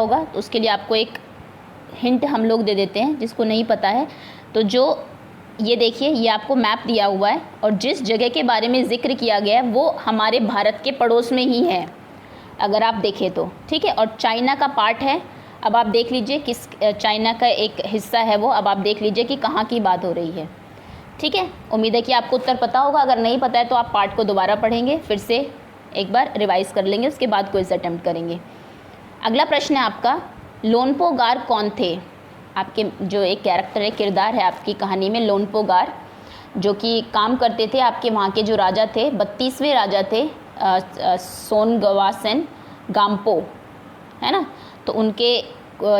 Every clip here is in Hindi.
होगा तो उसके लिए आपको एक हिंट हम लोग दे देते हैं जिसको नहीं पता है। तो जो ये देखिए, ये आपको मैप दिया हुआ है और जिस जगह के बारे में ज़िक्र किया गया है वो हमारे भारत के पड़ोस में ही है, अगर आप देखें तो, ठीक है। और चाइना का पार्ट है। अब आप देख लीजिए किस चाइना का एक हिस्सा है वो, अब आप देख लीजिए कि कहाँ की बात हो रही है, ठीक है। उम्मीद है कि आपको उत्तर पता होगा। अगर नहीं पता है तो आप पार्ट को दोबारा पढ़ेंगे, फिर से एक बार रिवाइज़ कर लेंगे, उसके बाद क्विज अटेम्प्ट करेंगे। अगला प्रश्न है आपका, लोनपोगार कौन थे? आपके जो एक कैरेक्टर है, किरदार है आपकी कहानी में लोनपोगार, जो कि काम करते थे आपके वहाँ के जो राजा थे, 32वें राजा थे सोनगवासेन गाम्पो, है ना। तो उनके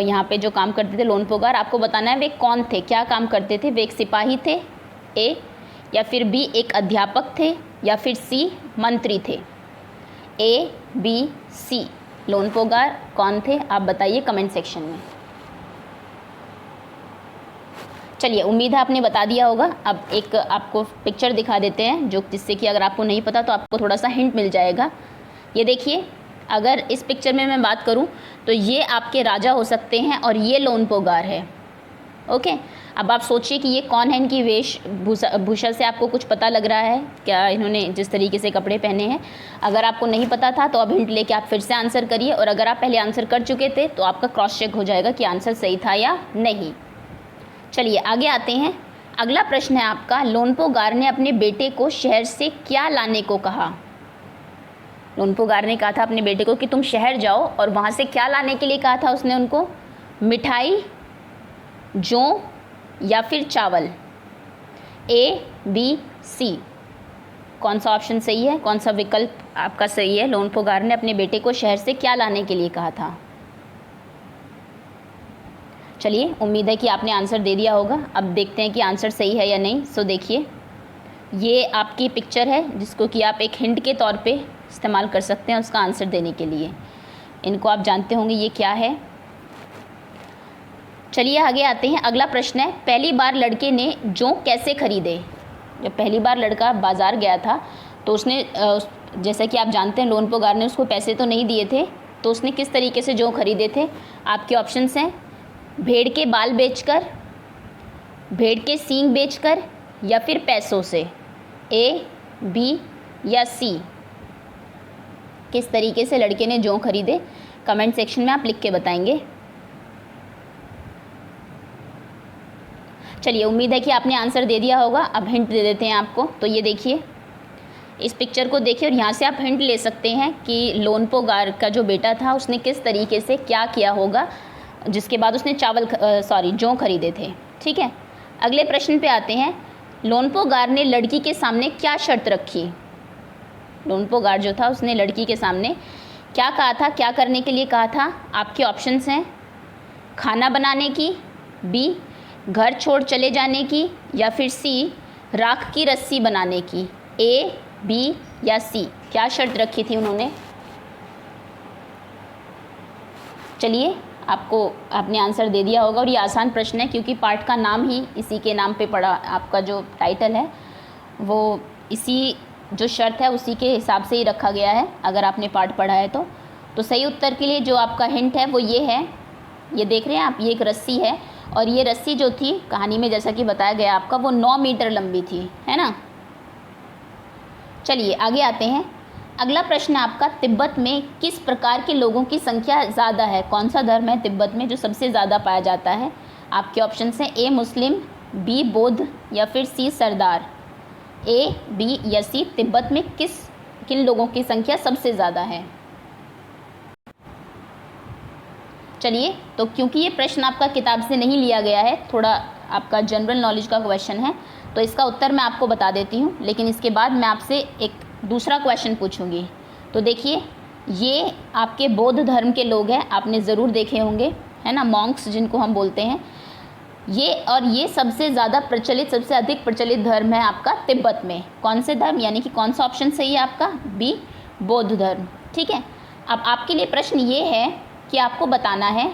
यहाँ पे जो काम करते थे लोनपोगार, आपको बताना है वे कौन थे, क्या काम करते थे। वे एक सिपाही थे ए, या फिर बी एक अध्यापक थे, या फिर सी मंत्री थे। ए बी सी, लोनपोगार कौन थे आप बताइए कमेंट सेक्शन में। चलिए, उम्मीद है आपने बता दिया होगा। अब एक आपको पिक्चर दिखा देते हैं जो जिससे कि अगर आपको नहीं पता तो आपको थोड़ा सा हिंट मिल जाएगा। ये देखिए, अगर इस पिक्चर में मैं बात करूं तो ये आपके राजा हो सकते हैं और ये लोनपोगार है, ओके। अब आप सोचिए कि ये कौन है, इनकी वेशभूषा से आपको कुछ पता लग रहा है क्या, इन्होंने जिस तरीके से कपड़े पहने हैं। अगर आपको नहीं पता था तो अब हिंट लेके आप फिर से आंसर करिए, और अगर आप पहले आंसर कर चुके थे तो आपका क्रॉस चेक हो जाएगा कि आंसर सही था या नहीं। चलिए आगे आते हैं। अगला प्रश्न है आपका, लोनपोगार ने अपने बेटे को शहर से क्या लाने को कहा? लोनपोगार ने कहा था अपने बेटे को कि तुम शहर जाओ, और वहाँ से क्या लाने के लिए कहा था उसने उनको? मिठाई, जौ या फिर चावल। ए बी सी, कौन सा ऑप्शन सही है, कौन सा विकल्प आपका सही है? लोनपोगार ने अपने बेटे को शहर से क्या लाने के लिए कहा था? चलिए, उम्मीद है कि आपने आंसर दे दिया होगा। अब देखते हैं कि आंसर सही है या नहीं। सो देखिए, ये आपकी पिक्चर है जिसको कि आप एक हिंट के तौर पे इस्तेमाल कर सकते हैं उसका आंसर देने के लिए। इनको आप जानते होंगे ये क्या है। चलिए आगे आते हैं। अगला प्रश्न है, पहली बार लड़के ने जौ कैसे खरीदे? जब पहली बार लड़का बाज़ार गया था तो उसने जैसा कि आप जानते हैं लोनपोगार ने उसको पैसे तो नहीं दिए थे, तो उसने किस तरीके से जौ खरीदे थे? आपके ऑप्शंस हैं, भेड़ के बाल बेचकर, भेड़ के सींग बेचकर, या फिर पैसों से। ए बी या सी, किस तरीके से लड़के ने जौ खरीदे? कमेंट सेक्शन में आप लिख के बताएंगे। चलिए, उम्मीद है कि आपने आंसर दे दिया होगा। अब हिंट दे देते हैं आपको। तो ये देखिए, इस पिक्चर को देखिए और यहाँ से आप हिंट ले सकते हैं कि लोनपोगार का जो बेटा था उसने किस तरीके से क्या किया होगा जिसके बाद उसने जौ खरीदे थे, ठीक है। अगले प्रश्न पे आते हैं। लोनपोगार ने लड़की के सामने क्या शर्त रखी? लोनपोगार जो था उसने लड़की के सामने क्या कहा था, क्या करने के लिए कहा था? आपके ऑप्शंस हैं, खाना बनाने की, बी घर छोड़ चले जाने की, या फिर सी राख की रस्सी बनाने की। ए बी या सी, क्या शर्त रखी थी उन्होंने? चलिए, आपने आंसर दे दिया होगा। और ये आसान प्रश्न है क्योंकि पार्ट का नाम ही इसी के नाम पे पड़ा, आपका जो टाइटल है वो इसी जो शर्त है उसी के हिसाब से ही रखा गया है, अगर आपने पार्ट पढ़ा है तो सही उत्तर के लिए जो आपका हिंट है वो ये है, ये देख रहे हैं आप, ये एक रस्सी है, और ये रस्सी जो थी कहानी में जैसा कि बताया गया आपका वो 9 मीटर लंबी थी, है ना। चलिए आगे आते हैं। अगला प्रश्न आपका, तिब्बत में किस प्रकार के लोगों की संख्या ज़्यादा है? कौन सा धर्म है तिब्बत में जो सबसे ज़्यादा पाया जाता है? आपके ऑप्शन हैं, ए मुस्लिम, बी बौद्ध, या फिर सी सरदार। ए बी या सी, तिब्बत में किन लोगों की संख्या सबसे ज़्यादा है? चलिए, तो क्योंकि ये प्रश्न आपका किताब से नहीं लिया गया है, थोड़ा आपका जनरल नॉलेज का क्वेश्चन है, तो इसका उत्तर मैं आपको बता देती हूँ, लेकिन इसके बाद मैं आपसे एक दूसरा क्वेश्चन पूछूंगी। तो देखिए, ये आपके बौद्ध धर्म के लोग हैं, आपने ज़रूर देखे होंगे, है ना, मॉन्क्स जिनको हम बोलते हैं ये सबसे ज़्यादा प्रचलित, सबसे अधिक प्रचलित धर्म है आपका तिब्बत में। कौन से धर्म, यानी कि कौन सा ऑप्शन सही है आपका? बी बौद्ध धर्म, ठीक है। अब आपके लिए प्रश्न ये है कि आपको बताना है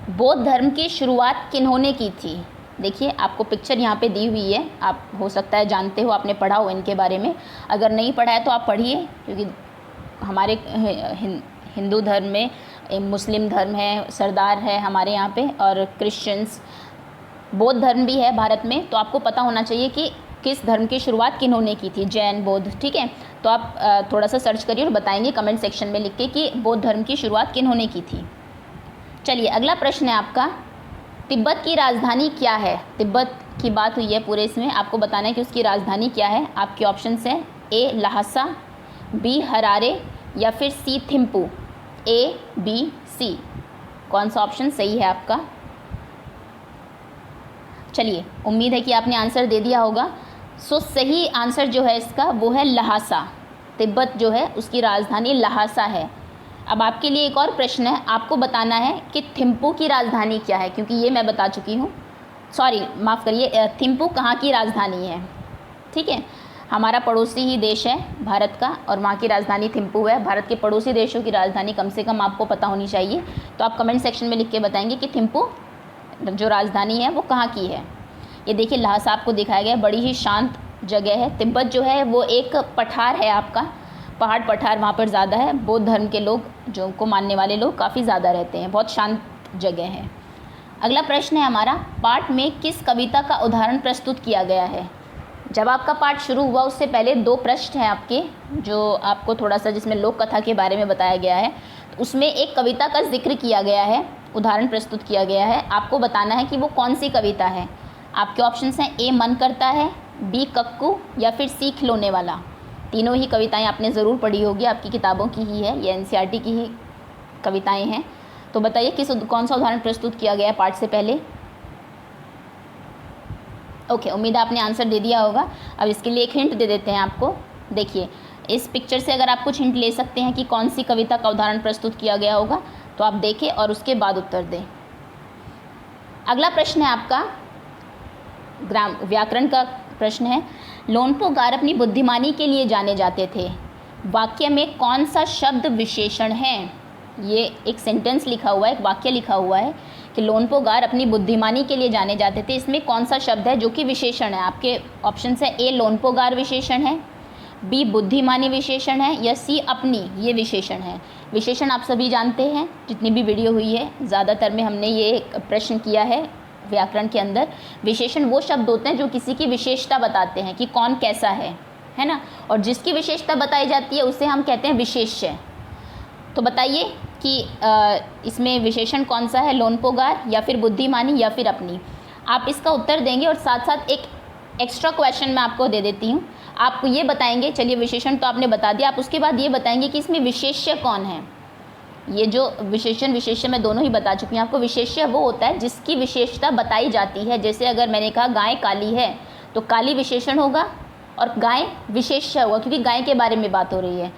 बौद्ध धर्म की शुरुआत किन्होंने की थी। देखिए, आपको पिक्चर यहाँ पे दी हुई है, आप हो सकता है जानते हो, आपने पढ़ा हो इनके बारे में। अगर नहीं पढ़ा है तो आप पढ़िए, क्योंकि हमारे हिंदू धर्म में मुस्लिम धर्म है, सरदार है हमारे यहाँ पे, और क्रिश्चियंस, बौद्ध धर्म भी है भारत में। तो आपको पता होना चाहिए कि किस धर्म की शुरुआत किन्होंने की थी, जैन, बौद्ध, ठीक है। तो आप थोड़ा सा सर्च करिए और बताएंगे कमेंट सेक्शन में लिख के कि बौद्ध धर्म की शुरुआत किन्होंने की थी। चलिए अगला प्रश्न है आपका, तिब्बत की राजधानी क्या है? तिब्बत की बात हुई है पूरे इसमें, आपको बताना है कि उसकी राजधानी क्या है। आपके ऑप्शंस हैं ए ल्हासा, बी हरारे, या फिर सी थिम्पू। ए, बी, सी, कौन सा ऑप्शन सही है आपका? चलिए उम्मीद है कि आपने आंसर दे दिया होगा। सो सही आंसर जो है इसका वो है ल्हासा। तिब्बत जो है उसकी राजधानी ल्हासा है। अब आपके लिए एक और प्रश्न है, आपको बताना है कि थिम्पू की राजधानी क्या है, क्योंकि ये मैं बता चुकी हूँ। सॉरी, माफ़ करिए, थिम्पू कहाँ की राजधानी है, ठीक है। हमारा पड़ोसी ही देश है भारत का, और वहाँ की राजधानी थिम्पू है। भारत के पड़ोसी देशों की राजधानी कम से कम आपको पता होनी चाहिए। तो आप कमेंट सेक्शन में लिख के बताएंगे कि थिम्पू जो राजधानी है वो कहाँ की है। ये देखिए ल्हासा आपको दिखाया गया है, बड़ी ही शांत जगह है। तिब्बत जो है वो एक पठार है आपका, पहाड़ पठार वहाँ पर ज़्यादा है। बौद्ध धर्म के लोग जो को मानने वाले लोग काफ़ी ज़्यादा रहते हैं, बहुत शांत जगह है। अगला प्रश्न है हमारा, पाठ में किस कविता का उदाहरण प्रस्तुत किया गया है? जब आपका पाठ शुरू हुआ उससे पहले 2 प्रश्न हैं आपके, जो आपको थोड़ा सा जिसमें लोक कथा के बारे में बताया गया है। तो उसमें एक कविता का जिक्र किया गया है, उदाहरण प्रस्तुत किया गया है। आपको बताना है कि वो कौन सी कविता है। आपके ऑप्शंस हैं ए मन करता है, बी कक्कू, या फिर सी खिलौने वाला। तीनों ही कविताएं आपने ज़रूर पढ़ी होगी, आपकी किताबों की ही है, ये एनसीईआरटी की ही कविताएं हैं। तो बताइए कौन सा उदाहरण प्रस्तुत किया गया है पाठ से पहले? ओके, उम्मीद है आपने आंसर दे दिया होगा। अब इसके लिए एक हिंट दे देते हैं आपको। देखिए इस पिक्चर से अगर आप कुछ हिंट ले सकते हैं कि कौन सी कविता का उदाहरण प्रस्तुत किया गया होगा, तो आप देखें और उसके बाद उत्तर दें। अगला प्रश्न है आपका व्याकरण का प्रश्न है। लोनपो गार अपनी बुद्धिमानी के लिए जाने जाते थे, वाक्य में कौन सा शब्द विशेषण है? ये एक सेंटेंस लिखा हुआ है, एक वाक्य लिखा हुआ है कि लोनपो गार अपनी बुद्धिमानी के लिए जाने जाते थे। इसमें कौन सा शब्द है जो कि विशेषण है? आपके ऑप्शन है ए लोनपो गार विशेषण है, बी बुद्धिमानी विशेषण है, या सी अपनी ये विशेषण है। विशेषण आप सभी जानते हैं, जितनी भी वीडियो हुई है ज़्यादातर में हमने ये प्रश्न किया है। व्याकरण के अंदर विशेषण वो शब्द होते हैं जो किसी की विशेषता बताते हैं कि कौन कैसा है ना। और जिसकी विशेषता बताई जाती है उसे हम कहते हैं विशेष्य। तो बताइए कि इसमें विशेषण कौन सा है, लोनपो गार या फिर बुद्धिमानी या फिर अपनी? आप इसका उत्तर देंगे और साथ साथ एक एक्स्ट्रा क्वेश्चन मैं आपको दे देती हूँ। आप ये बताएंगे, चलिए विशेषण तो आपने बता दिया, आप उसके बाद ये बताएंगे कि इसमें विशेष्य कौन है। ये जो विशेषण विशेष्य मैं दोनों ही बता चुकी हूँ आपको। विशेष्य वो होता है जिसकी विशेषता बताई जाती है। जैसे अगर मैंने कहा गाय काली है तो काली विशेषण होगा और गाय विशेष्य होगा, क्योंकि गाय के बारे में बात हो रही है।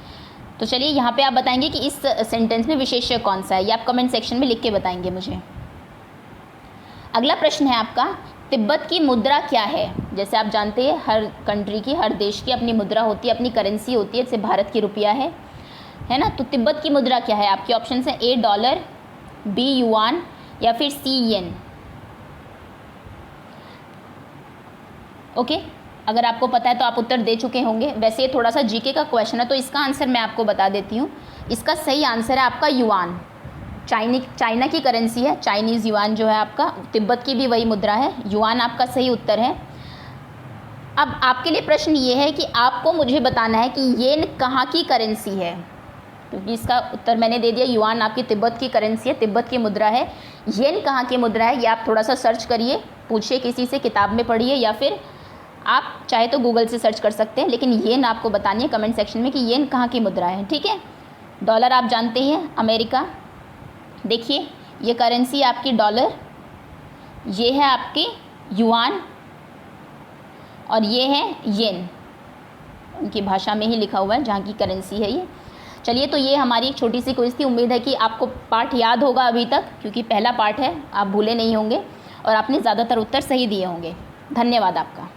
तो चलिए यहाँ पे आप बताएंगे कि इस सेंटेंस में विशेष्य कौन सा है, ये आप कमेंट सेक्शन में लिख के बताएंगे मुझे। अगला प्रश्न है आपका, तिब्बत की मुद्रा क्या है? जैसे आप जानते हैं हर कंट्री की, हर देश की अपनी मुद्रा होती है, अपनी करेंसी होती है। जैसे भारत की रुपया है ना। तो तिब्बत की मुद्रा क्या है? आपके ऑप्शन हैं ए डॉलर, बी युआन, या फिर सी येन। ओके, अगर आपको पता है तो आप उत्तर दे चुके होंगे। वैसे ये थोड़ा सा जीके का क्वेश्चन है तो इसका आंसर मैं आपको बता देती हूँ। इसका सही आंसर है आपका युआन। चाइना की करेंसी है, चाइनीज़ युआन जो है आपका। तिब्बत की भी वही मुद्रा है, युआन आपका सही उत्तर है। अब आपके लिए प्रश्न ये है कि आपको मुझे बताना है कि येन कहाँ की करेंसी है, क्योंकि इसका उत्तर मैंने दे दिया। युआन आपकी तिब्बत की करेंसी है, तिब्बत की मुद्रा है। येन कहाँ की मुद्रा है ये आप थोड़ा सा सर्च करिए, पूछिए किसी से, किताब में पढ़िए, या फिर आप चाहे तो गूगल से सर्च कर सकते हैं। लेकिन येन आपको बतानी है कमेंट सेक्शन में कि येन कहाँ की मुद्रा है, ठीक है। डॉलर आप जानते हैं, अमेरिका। देखिए ये करेंसी आपकी डॉलर, ये है आपकी युआन, और ये है येन। उनकी भाषा में ही लिखा हुआ है जहाँ की करेंसी है ये। चलिए, तो ये हमारी एक छोटी सी क्विज थी। उम्मीद है कि आपको पाठ याद होगा अभी तक, क्योंकि पहला पाठ है, आप भूले नहीं होंगे और आपने ज़्यादातर उत्तर सही दिए होंगे। धन्यवाद आपका।